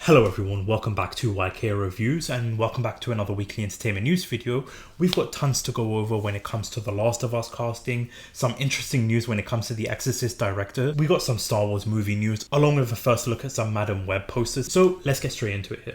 Hello everyone, welcome back to YK Reviews and welcome back to another weekly entertainment news video. We've got tons to go over when it comes to The Last of Us casting, some interesting news when it comes to the Exorcist director. We got some Star Wars movie news along with a first look at some Madam Web posters. So let's get straight into it here.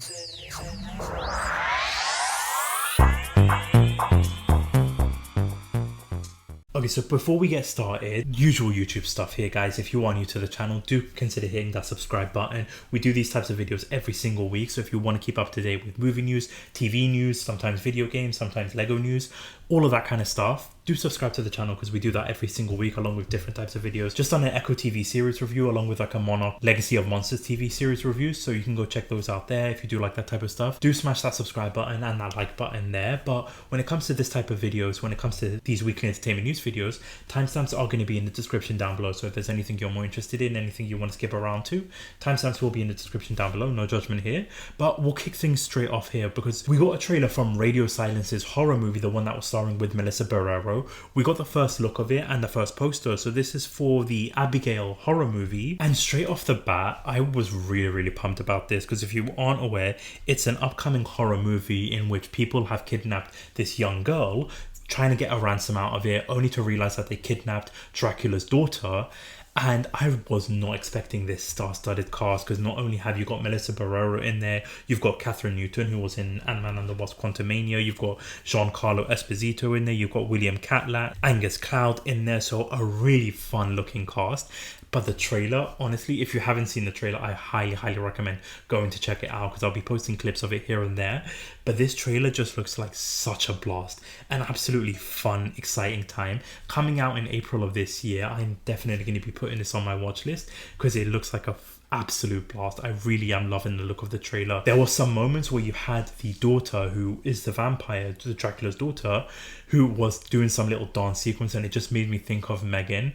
Okay, so before we get started, usual YouTube stuff here, guys. If you are new to the channel, do consider hitting that subscribe button. We do these types of videos every single week, so if you want to keep up to date with movie news, TV news, sometimes video games, sometimes Lego news, all of that kind of stuff, do subscribe to the channel because we do that every single week along with different types of videos. Just done an Echo TV series review along with like a Monarch Legacy of Monsters TV series review, so you can go check those out there if you do like that type of stuff. Do smash that subscribe button and that like button there. But when it comes to this type of videos, when it comes to these weekly entertainment news videos, timestamps are going to be in the description down below. So if there's anything you're more interested in, anything you want to skip around to, timestamps will be in the description down below. No judgment here. But we'll kick things straight off here because we got a trailer from Radio Silence's horror movie, the one that was starring with Melissa Barrero. We got the first look of it and the first poster. So this is for the Abigail horror movie. And straight off the bat, I was really pumped about this because if you aren't aware, it's an upcoming horror movie in which people have kidnapped this young girl, trying to get a ransom out of it, only to realize that they kidnapped Dracula's daughter. And I was not expecting this star-studded cast because not only have you got Melissa Barrero in there, you've got Catherine Newton, who was in Ant-Man and the Wasp Quantumania, you've got Giancarlo Esposito in there, you've got William Catlat, Angus Cloud in there, so a really fun-looking cast. But the trailer, honestly, if you haven't seen the trailer, I highly recommend going to check it out because I'll be posting clips of it here and there. But this trailer just looks like such a blast. An absolutely fun, exciting time. Coming out in April of this year, I'm definitely going to be putting this on my watch list because it looks like a absolute blast. I really am loving the look of the trailer. There were some moments where you had the daughter, who is the vampire, the Dracula's daughter, who was doing some little dance sequence, and it just made me think of Megan.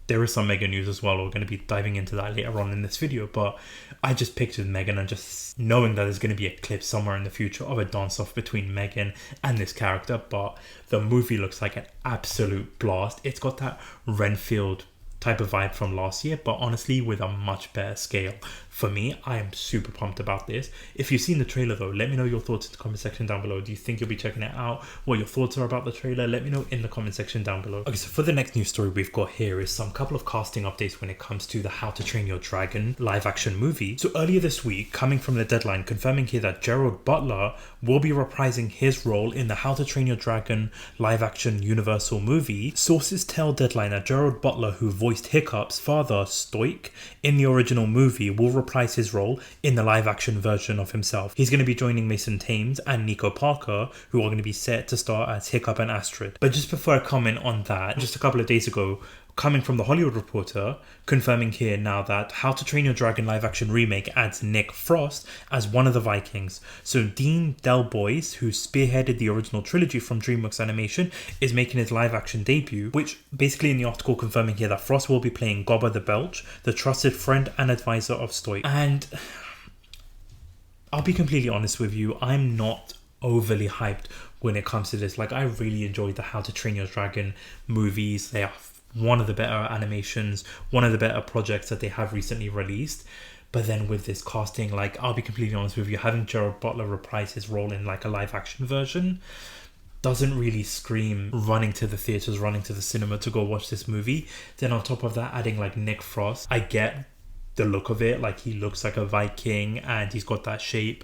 There is some Megan news as well. We're going to be diving into that later on in this video, but I just pictured Megan and just knowing that there's going to be a clip somewhere in the future of a dance-off between Megan and this character. But the movie looks like an absolute blast. It's got that Renfield type of vibe from last year, but honestly with a much better scale. For me, I am super pumped about this. If you've seen the trailer though, let me know your thoughts in the comment section down below. Do you think you'll be checking it out? What your thoughts are about the trailer? Let me know in the comment section down below. Okay, so for the next news story we've got here is some couple of casting updates when it comes to the How to Train Your Dragon live action movie. So earlier this week, coming from the deadline, confirming here that Gerard Butler will be reprising his role in the How to Train Your Dragon live action Universal movie. Sources tell Deadline that Gerard Butler, who voiced Hiccup's father, Stoic, in the original movie, will reprise his role in the live action version of himself. He's going to be joining Mason Thames and Nico Parker, who are going to be set to star as Hiccup and Astrid. But just before I comment on that, just a couple of days ago, coming from the Hollywood Reporter, confirming here now that How to Train Your Dragon live action remake adds Nick Frost as one of the Vikings. So Dean Delboyce, who spearheaded the original trilogy from DreamWorks Animation, is making his live action debut, which basically in the article confirming here that Frost will be playing Gobber the Belch, the trusted friend and advisor of Stoic. And I'll be completely honest with you, I'm not overly hyped when it comes to this. Like, I really enjoyed the How to Train Your Dragon movies. They are one of the better animations, one of the better projects that they have recently released. But then with this casting, like, I'll be completely honest with you, having Gerard Butler reprise his role in like a live action version doesn't really scream running to the theaters, running to the cinema to go watch this movie. Then on top of that, adding like Nick Frost, I get the look of it, like he looks like a Viking and he's got that shape,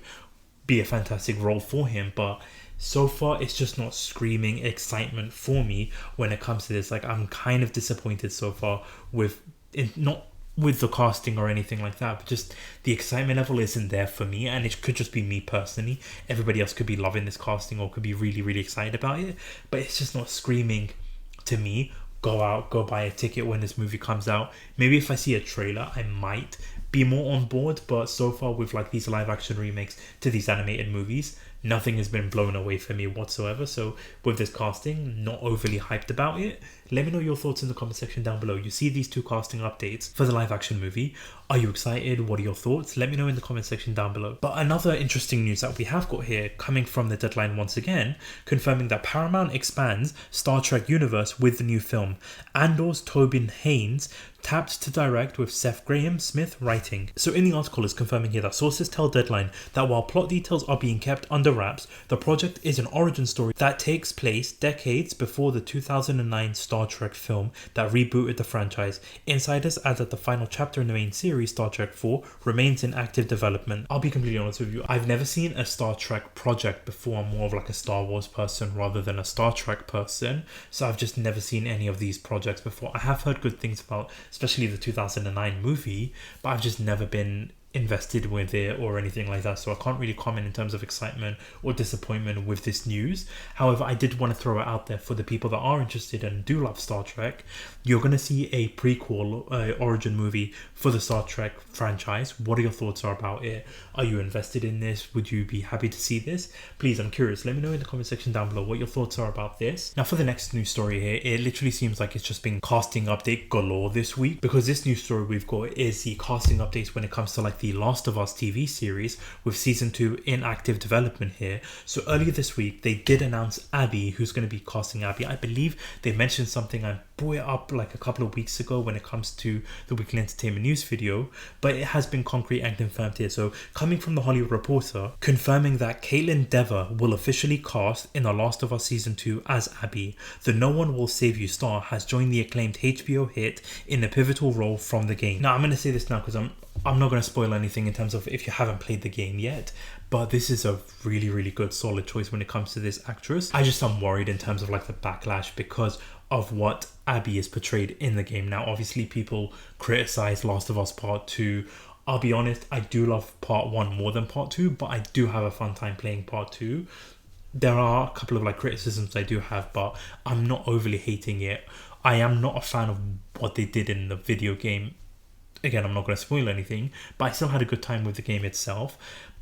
be a fantastic role for him. But so far, it's just not screaming excitement for me when it comes to this. Like, I'm kind of disappointed so far not with the casting or anything like that, but just the excitement level isn't there for me. And it could just be me personally. Everybody else could be loving this casting or could be really excited about it, but it's just not screaming to me, go out, go buy a ticket when this movie comes out. Maybe if I see a trailer, I might be more on board, but so far with like these live action remakes to these animated movies, nothing has been blown away for me whatsoever. So with this casting, not overly hyped about it. Let me know your thoughts in the comment section down below. You see these two casting updates for the live action movie. Are you excited? What are your thoughts? Let me know in the comment section down below. But another interesting news that we have got here, coming from the Deadline once again, confirming that Paramount expands Star Trek universe with the new film. Andor's Tobin Haynes tapped to direct with Seth Grahame-Smith writing. So in the article is confirming here that sources tell Deadline that while plot details are being kept under wraps, the project is an origin story that takes place decades before the 2009 Star Trek film that rebooted the franchise. Insiders add that the final chapter in the main series, Star Trek 4, remains in active development. I'll be completely honest with you, I've never seen a Star Trek project before. I'm more of like a Star Wars person rather than a Star Trek person, so I've just never seen any of these projects before. I have heard good things about especially the 2009 movie, but I've just never been invested with it or anything like that, so I can't really comment in terms of excitement or disappointment with this news. However, I did want to throw it out there for the people that are interested and do love Star Trek. You're going to see a prequel origin movie for the Star Trek franchise. What are your thoughts about it? Are you invested in this? Would you be happy to see this? Please, I'm curious. Let me know in the comment section down below what your thoughts are about this. Now for the next news story here, it literally seems like it's just been casting update galore this week, because this news story we've got is the casting updates when it comes to like the Last of Us TV series, with season 2 in active development here. So earlier this week they did announce Abby, who's going to be casting Abby. I believe they mentioned something, I brought it up like a couple of weeks ago when it comes to the weekly entertainment news video, but it has been concrete and confirmed here. So coming from the Hollywood Reporter, confirming that Caitlin Dever will officially cast in The Last of Us season 2 as Abby. The No One Will Save You star has joined the acclaimed HBO hit in a pivotal role from the game. Now I'm going to say this now because I'm not going to spoil anything in terms of if you haven't played the game yet, but this is a really good solid choice when it comes to this actress. I just am worried in terms of like the backlash because of what Abby is portrayed in the game. Now obviously people criticize Last of Us Part 2. I'll be honest, I do love Part 1 more than Part 2, but I do have a fun time playing Part 2. There are a couple of like criticisms I do have, but I'm not overly hating it. I am not a fan of what they did in the video game. Again, I'm not going to spoil anything, but I still had a good time with the game itself.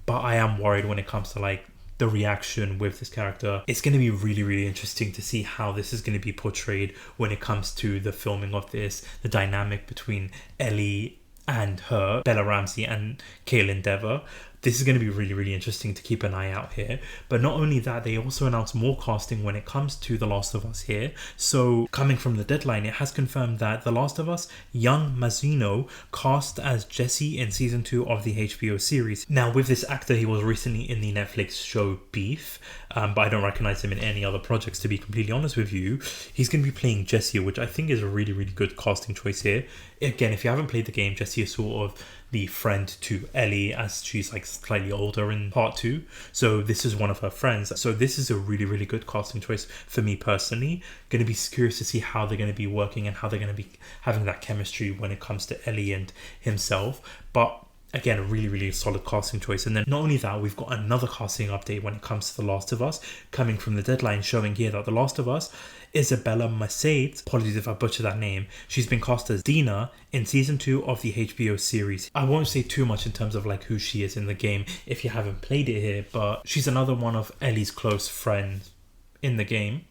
But I am worried when it comes to like the reaction with this character. It's going to be really interesting to see how this is going to be portrayed when it comes to the filming of this, the dynamic between Ellie and her, Bella Ramsey and Caitlin Dever. This is going to be really interesting to keep an eye out here. But not only that, they also announced more casting when it comes to The Last of Us here. So coming from the Deadline, it has confirmed that The Last of Us young Mazzino cast as Jesse in season 2 of the HBO series. Now with this actor, he was recently in the Netflix show Beef, but I don't recognize him in any other projects, to be completely honest with you. He's going to be playing Jesse, which I think is a really good casting choice here. Again, if you haven't played the game, Jesse is sort of the friend to Ellie as she's like slightly older in part 2. So this is one of her friends. So this is a really good casting choice for me personally. Going to be curious to see how they're going to be working and how they're going to be having that chemistry when it comes to Ellie and himself. But again, a really solid casting choice. And then not only that, we've got another casting update when it comes to The Last of Us, coming from the Deadline, showing here that The Last of Us, Isabella Mercedes, apologies if I butcher that name, she's been cast as Dina in season 2 of the HBO series. I won't say too much in terms of like who she is in the game if you haven't played it here, but she's another one of Ellie's close friends in the game.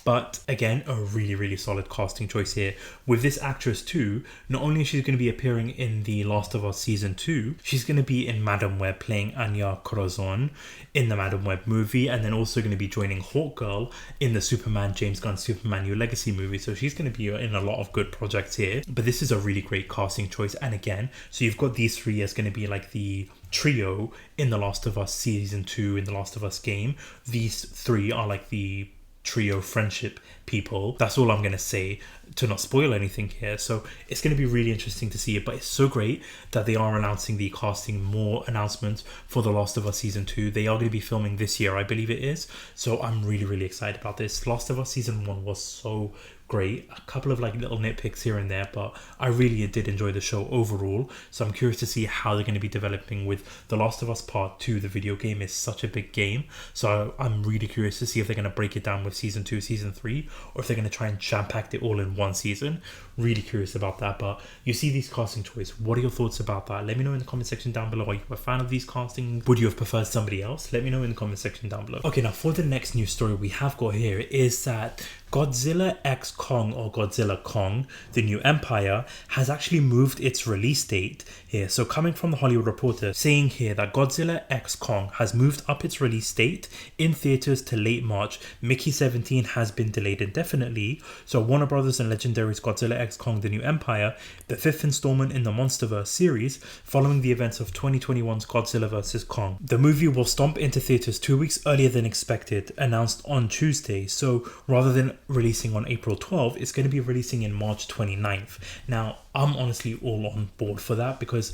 But again, a really solid casting choice here. With this actress too, not only is she going to be appearing in The Last of Us season 2, she's going to be in Madam Web playing Anya Corazon in the Madam Web movie, and then also going to be joining Hawkgirl in the James Gunn Superman New Legacy movie. So she's going to be in a lot of good projects here. But this is a really great casting choice. And again, so you've got these three as going to be like the trio in The Last of Us season 2, in The Last of Us game. These three are like the trio friendship people. That's all I'm going to say to not spoil anything here. So it's going to be really interesting to see it, but it's so great that they are announcing the casting, more announcements for The Last of Us season 2. They are going to be filming this year, I believe it is. So I'm really excited about this. Last of Us season 1 was so great. A couple of like little nitpicks here and there, but I really did enjoy the show overall. So I'm curious to see how they're going to be developing with The Last of Us Part 2. The video game is such a big game, so I'm really curious to see if they're going to break it down with season 2, season 3, or if they're going to try and jam-pack it all in one season. Really curious about that. But you see these casting choices, what are your thoughts about that? Let me know in the comment section down below. Are you a fan of these castings? Would you have preferred somebody else? Let me know in the comment section down below. Okay, now for the next news story we have got here is that Godzilla X Kong, or Godzilla Kong, the New Empire, has actually moved its release date here. So coming from the Hollywood Reporter, saying here that Godzilla X Kong has moved up its release date in theaters to late March. Mickey 17 has been delayed indefinitely. So Warner Brothers and Legendary's Godzilla X Kong, the New Empire, the 5th installment in the MonsterVerse series, following the events of 2021's Godzilla vs. Kong. The movie will stomp into theaters 2 weeks earlier than expected, announced on Tuesday. So rather than releasing on April 12th, it's going to be releasing in March 29th. Now, I'm honestly all on board for that because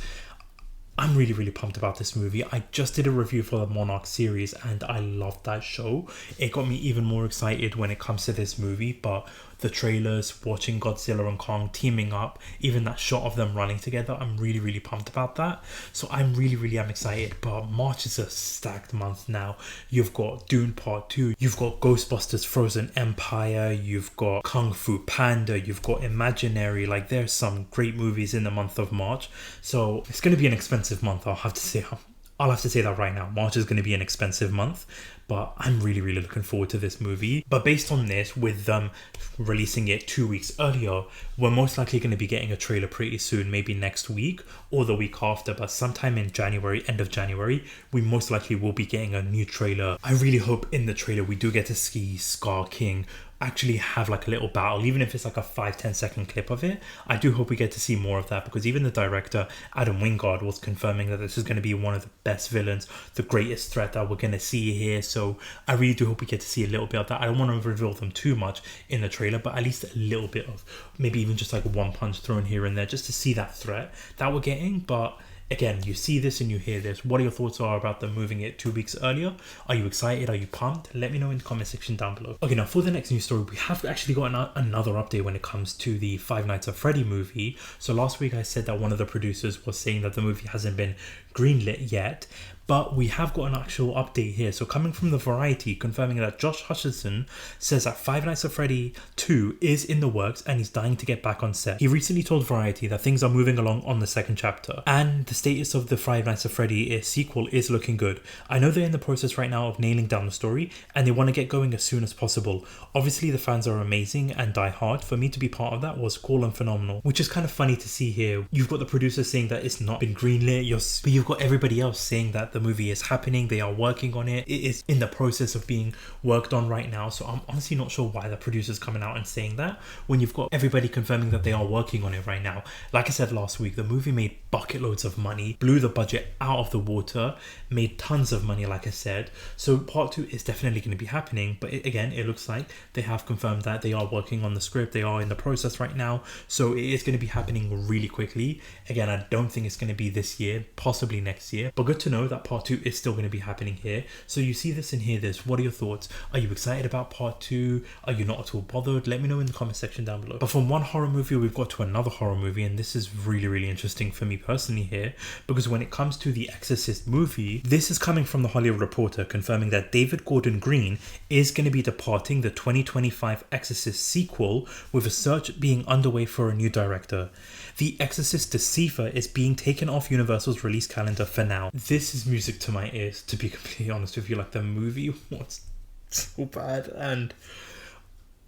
I'm really pumped about this movie. I just did a review for the Monarch series and I loved that show. It got me even more excited when it comes to this movie, but the trailers, watching Godzilla and Kong teaming up, even that shot of them running together, I'm really pumped about that. So I'm really am excited. But March is a stacked month now. You've got Dune Part 2, you've got Ghostbusters Frozen Empire, you've got Kung Fu Panda, you've got Imaginary. Like, there's some great movies in the month of March. So it's going to be an expensive month, I'll have to say that right now. March is going to be an expensive month, but I'm really looking forward to this movie. But based on this, with them releasing it 2 weeks earlier, we're most likely going to be getting a trailer pretty soon, maybe next week or the week after, but sometime in January, end of January, we most likely will be getting a new trailer. I really hope in the trailer we do get to see Scar King actually have like a little battle, even if it's like a 5-10 second clip of it. I do hope we get to see more of that, because even the director Adam Wingard was confirming that this is going to be one of the best villains, the greatest threat that we're going to see here. So I really do hope we get to see a little bit of that. I don't want to reveal them too much in the trailer, but at least a little bit of, maybe even just like one punch thrown here and there, just to see that threat that we're getting. But again, you see this and you hear this. What are your thoughts about them moving it 2 weeks earlier? Are you excited? Are you pumped? Let me know in the comment section down below. Okay, now for the next news story, we have actually got another update when it comes to the Five Nights at Freddy movie. So last week I said that one of the producers was saying that the movie hasn't been greenlit yet, but we have got an actual update here. So coming from the Variety, confirming that Josh Hutcherson says that Five Nights at Freddy 2 is in the works and he's dying to get back on set. He recently told Variety that things are moving along on the second chapter, and the status of the Five Nights at Freddy sequel is looking good. I know they're in the process right now of nailing down the story and they want to get going as soon as possible. Obviously the fans are amazing and die hard. For me to be part of that was cool and phenomenal, which is kind of funny to see here. You've got the producer saying that it's not been greenlit, but you've got everybody else saying that the movie is happening, they are working on it, it is in the process of being worked on right now. So I'm honestly not sure why the producer's coming out and saying that when you've got everybody confirming that they are working on it right now. Like I said last week, the movie made bucket loads of money, blew the budget out of the water, made tons of money, like I said. So part 2 is definitely going to be happening, but again, it looks like they have confirmed that they are working on the script, they are in the process right now, so it is going to be happening really quickly. Again, I don't think it's going to be this year, possibly next year, but good to know that part 2 is still going to be happening here. So you see this and hear this. What are your thoughts? Are you excited about part 2? Are you not at all bothered? Let me know in the comment section down below. But from one horror movie, we've got to another horror movie, and this is really interesting for me personally here, because when it comes to the Exorcist movie, this is coming from the Hollywood Reporter, confirming that David Gordon Green is going to be departing the 2025 Exorcist sequel, with a search being underway for a new director. The Exorcist Deceiver is being taken off Universal's release calendar for now. This is music to my ears, to be completely honest with you. Like, the movie was so bad, and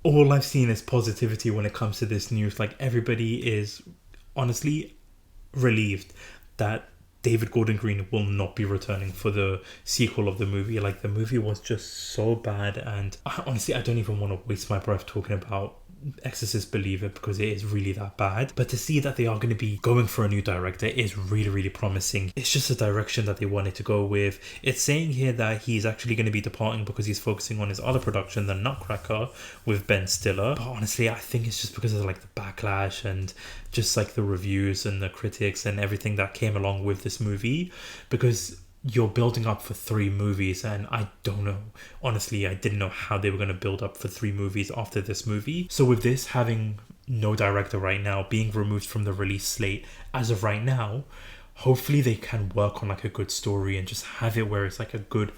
all I've seen is positivity when it comes to this news. Like, everybody is honestly relieved that David Gordon Green will not be returning for the sequel of the movie. Like, the movie was just so bad, and honestly, I don't even want to waste my breath talking about Exorcist Believer because it is really that bad. But to see that they are going to be going for a new director is really promising. It's just a direction that they wanted to go with. It's saying here that he's actually going to be departing because he's focusing on his other production, The Nutcracker, with Ben Stiller. But honestly, I think it's just because of like the backlash and just like the reviews and the critics and everything that came along with this movie, because you're building up for 3 movies, and I don't know. Honestly, I didn't know how they were going to build up for 3 movies after this movie. So with this having no director right now, being removed from the release slate as of right now, hopefully they can work on like a good story and just have it where it's like a good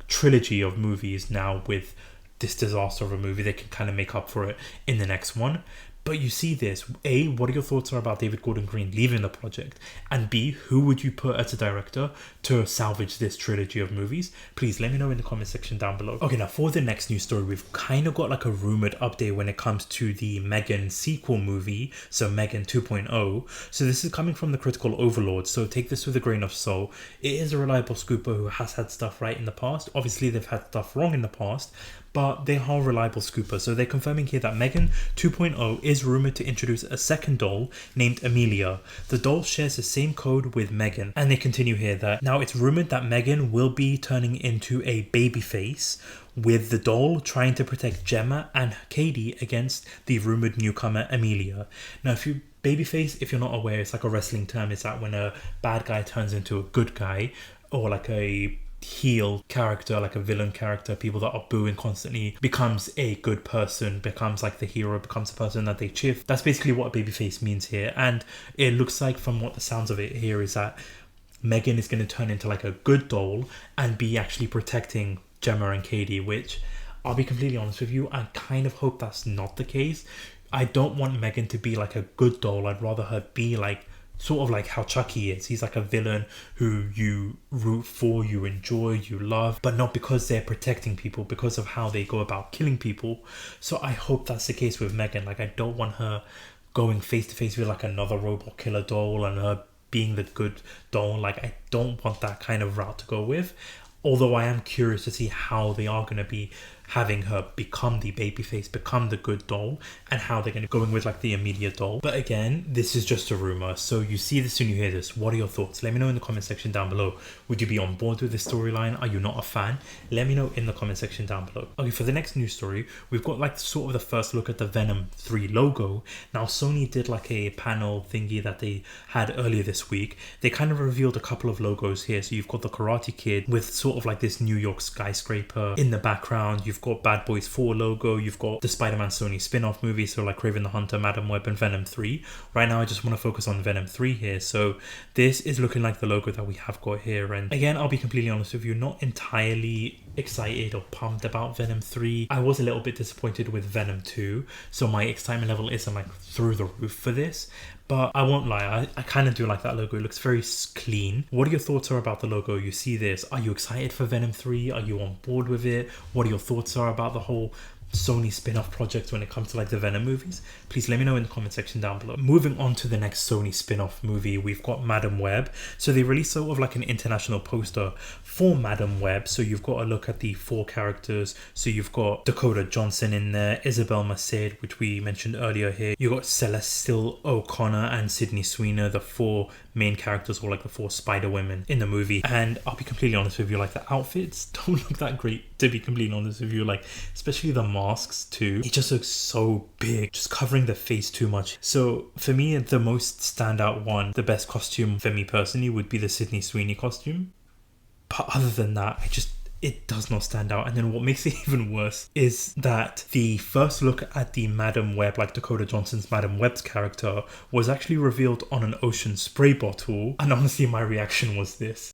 trilogy of movies now. With this disaster of a movie, they can kind of make up for it in the next one. But you see this, A, what are your thoughts about David Gordon Green leaving the project? And B, who would you put as a director to salvage this trilogy of movies? Please let me know in the comment section down below. Okay, now for the next news story, we've kind of got like a rumored update when it comes to the Megan sequel movie, so Megan 2.0. So this is coming from the Critical Overlord, so take this with a grain of salt. It is a reliable scooper who has had stuff right in the past. Obviously, they've had stuff wrong in the past, but they are reliable scoopers. So they're confirming here that Megan 2.0 is rumored to introduce a second doll named Amelia. The doll shares the same code with Megan. And they continue here that now it's rumored that Megan will be turning into a baby face, with the doll trying to protect Gemma and Katie against the rumored newcomer Amelia. Now, if you babyface, if you're not aware, it's like a wrestling term. It's that when a bad guy turns into a good guy, or like a heel character, like a villain character, people that are booing constantly, becomes a good person, becomes like the hero, becomes a person that they cheer. That's basically what babyface means here. And it looks like, from what the sounds of it here, is that Megan is going to turn into like a good doll and be actually protecting Gemma and Katie, which, I'll be completely honest with you, I kind of hope that's not the case. I don't want Megan to be like a good doll. I'd rather her be like sort of like how Chucky is. He's like a villain who you root for, you enjoy, you love, but not because they're protecting people, because of how they go about killing people. So I hope that's the case with Megan. Like, I don't want her going face to face with like another robot killer doll and her being the good doll. Like, I don't want that kind of route to go with. Although I am curious to see how they are going to be having her become the babyface, become the good doll, and how they're going to go in with like the immediate doll. But again, this is just a rumor, so you see this and you hear this. What are your thoughts? Let me know in the comment section down below. Would you be on board with this storyline? Are you not a fan? Let me know in the comment section down below. Okay, for the next news story, we've got like sort of the first look at the Venom 3 logo. Now, Sony did like a panel thingy that they had earlier this week. They kind of revealed a couple of logos here. So you've got the Karate Kid with sort of like this New York skyscraper in the background. You've got Bad Boys 4 logo. You've got the Spider-Man Sony spin-off movie, so like Kraven the Hunter, Madam Web, and Venom 3. Right now, I just want to focus on Venom 3 here. So this is looking like the logo that we have got here. And again, I'll be completely honest with you, not entirely excited or pumped about Venom 3. I was a little bit disappointed with Venom 2, so my excitement level isn't like through the roof for this. But I won't lie, I kind of do like that logo. It looks very clean. What are your thoughts about the logo? You see this. Are you excited for Venom 3? Are you on board with it? What are your thoughts about the whole Sony spin-off project when it comes to like the Venom movies? Please let me know in the comment section down below. Moving on to the next Sony spin-off movie, we've got Madam Web. So they released sort of like an international poster for Madam Web. So you've got a look at the 4 characters. So you've got Dakota Johnson in there, Isabel Merced, which we mentioned earlier here. You've got Celestial O'Connor and Sydney Sweeney, the 4 main characters, or like the 4 Spider Women in the movie. And I'll be completely honest with you, like the outfits don't look that great, to be completely honest with you. Like, especially the masks too, it just looks so big, just covering the face too much. So for me, the most standout one, the best costume for me personally, would be the Sydney Sweeney costume. But other than that, it does not stand out. And then what makes it even worse is that the first look at the Madam Web, like Dakota Johnson's Madam Web's character, was actually revealed on an ocean spray bottle. And honestly, my reaction was this.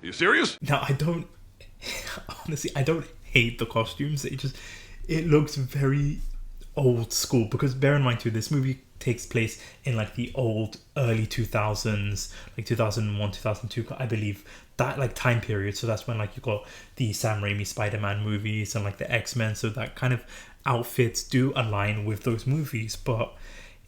You serious? Now, I don't hate the costumes. It looks very old school, because bear in mind too, this movie takes place in like the old early 2000s, like 2001, 2002, I believe, that like time period. So that's when like you got the Sam Raimi Spider-Man movies and like the X-Men. So that kind of outfits do align with those movies, but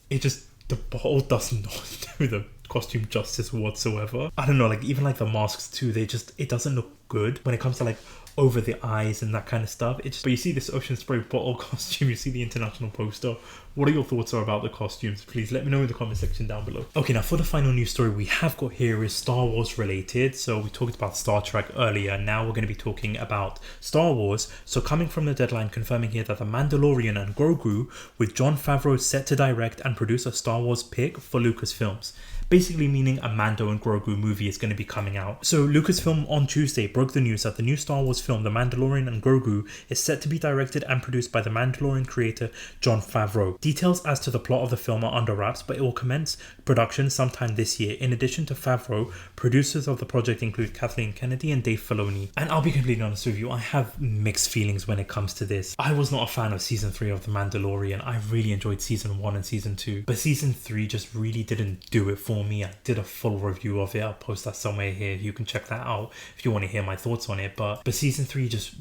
the bottle does not do the costume justice whatsoever. I don't know, like even like the masks too, it doesn't look good when it comes to like over the eyes and that kind of stuff. But you see this ocean spray bottle costume, you see the international poster what are your thoughts are about the costumes? Please let me know in the comment section down below. Okay, now for the final news story we have got here is Star Wars related. So we talked about Star Trek earlier. Now we're going to be talking about Star Wars. So coming from the deadline, confirming here that the Mandalorian and Grogu, with Jon Favreau set to direct and produce a Star Wars pick for Lucasfilms. Basically meaning a Mando and Grogu movie is going to be coming out. So Lucasfilm on Tuesday broke the news that the new Star Wars film, The Mandalorian and Grogu, is set to be directed and produced by the Mandalorian creator Jon Favreau. Details as to the plot of the film are under wraps, but it will commence production sometime this year. In addition to Favreau, producers of the project include Kathleen Kennedy and Dave Filoni. And I'll be completely honest with you, I have mixed feelings when it comes to this. I was not a fan of season 3 of The Mandalorian. I really enjoyed season 1 and season 2, but season 3 just really didn't do it for me. I did a full review of it. I'll post that somewhere here. You can check that out if you want to hear my thoughts on it. But season 3 just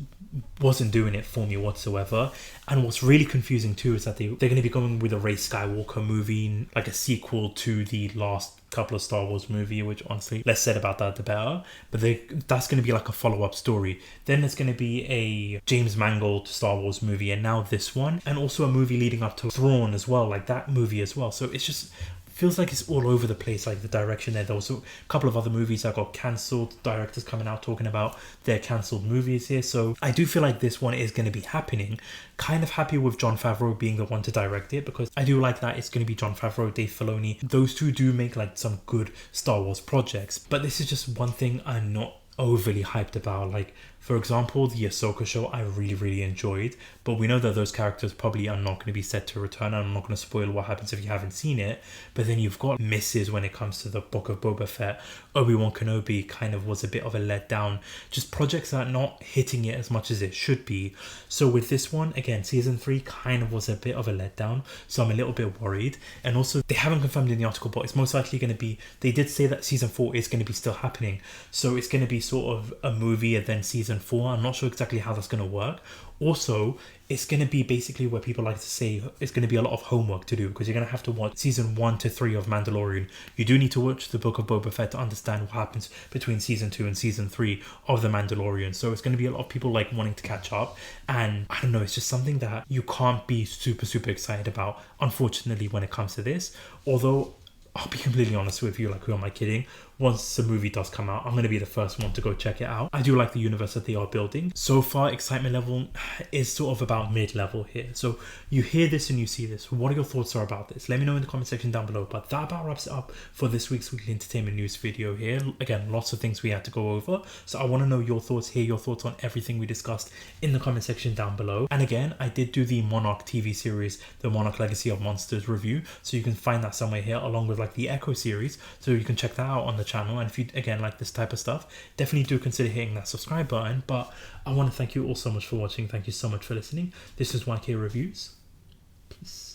wasn't doing it for me whatsoever. And what's really confusing too is that they're going to be going with a Rey Skywalker movie, like a sequel to the last couple of Star Wars movie, which honestly, less said about that the better. But that's going to be like a follow-up story. Then there's going to be a James Mangold Star Wars movie, and now this one, and also a movie leading up to Thrawn as well, like that movie as well. So it's just feels like it's all over the place, like the direction there. There was a couple of other movies that got cancelled, directors coming out talking about their cancelled movies here. So I do feel like this one is going to be happening. Kind of happy with Jon Favreau being the one to direct it, because I do like that it's going to be Jon Favreau, Dave Filoni. Those two do make like some good Star Wars projects, but this is just one thing I'm not overly hyped about. Like, for example, the Ahsoka show I really enjoyed, but we know that those characters probably are not going to be set to return, and I'm not going to spoil what happens if you haven't seen it. But then you've got misses when it comes to the Book of Boba Fett. Obi-Wan Kenobi kind of was a bit of a letdown. Just projects that are not hitting it as much as it should be. So with this one, again, season 3 kind of was a bit of a letdown, so I'm a little bit worried. And also, they haven't confirmed in the article, but it's most likely going to be, they did say that season 4 is going to be still happening, so it's going to be sort of a movie and then season 4. I'm not sure exactly how that's going to work. Also, it's going to be basically where people like to say it's going to be a lot of homework to do, because you're going to have to watch season 1 to 3 of Mandalorian. You do need to watch the Book of Boba Fett to understand what happens between season 2 and season 3 of the Mandalorian. So it's going to be a lot of people like wanting to catch up, and I don't know, it's just something that you can't be super excited about, unfortunately, when it comes to this. Although I'll be completely honest with you, like, who am I kidding? Once the movie does come out, I'm going to be the first one to go check it out. I do like the universe that they are building. So far, excitement level is sort of about mid-level here. So you hear this and you see this. What are your thoughts are about this? Let me know in the comment section down below. But that about wraps it up for this week's weekly entertainment news video here. Again, lots of things we had to go over. So I want to know your thoughts, hear your thoughts on everything we discussed in the comment section down below. And again, I did do the Monarch TV series, the Monarch Legacy of Monsters review. So you can find that somewhere here, along with like the Echo series. So you can check that out on the channel. And if you again like this type of stuff, definitely do consider hitting that subscribe button. But I want to thank you all so much for watching. Thank you so much for listening. This is YK Reviews. Peace.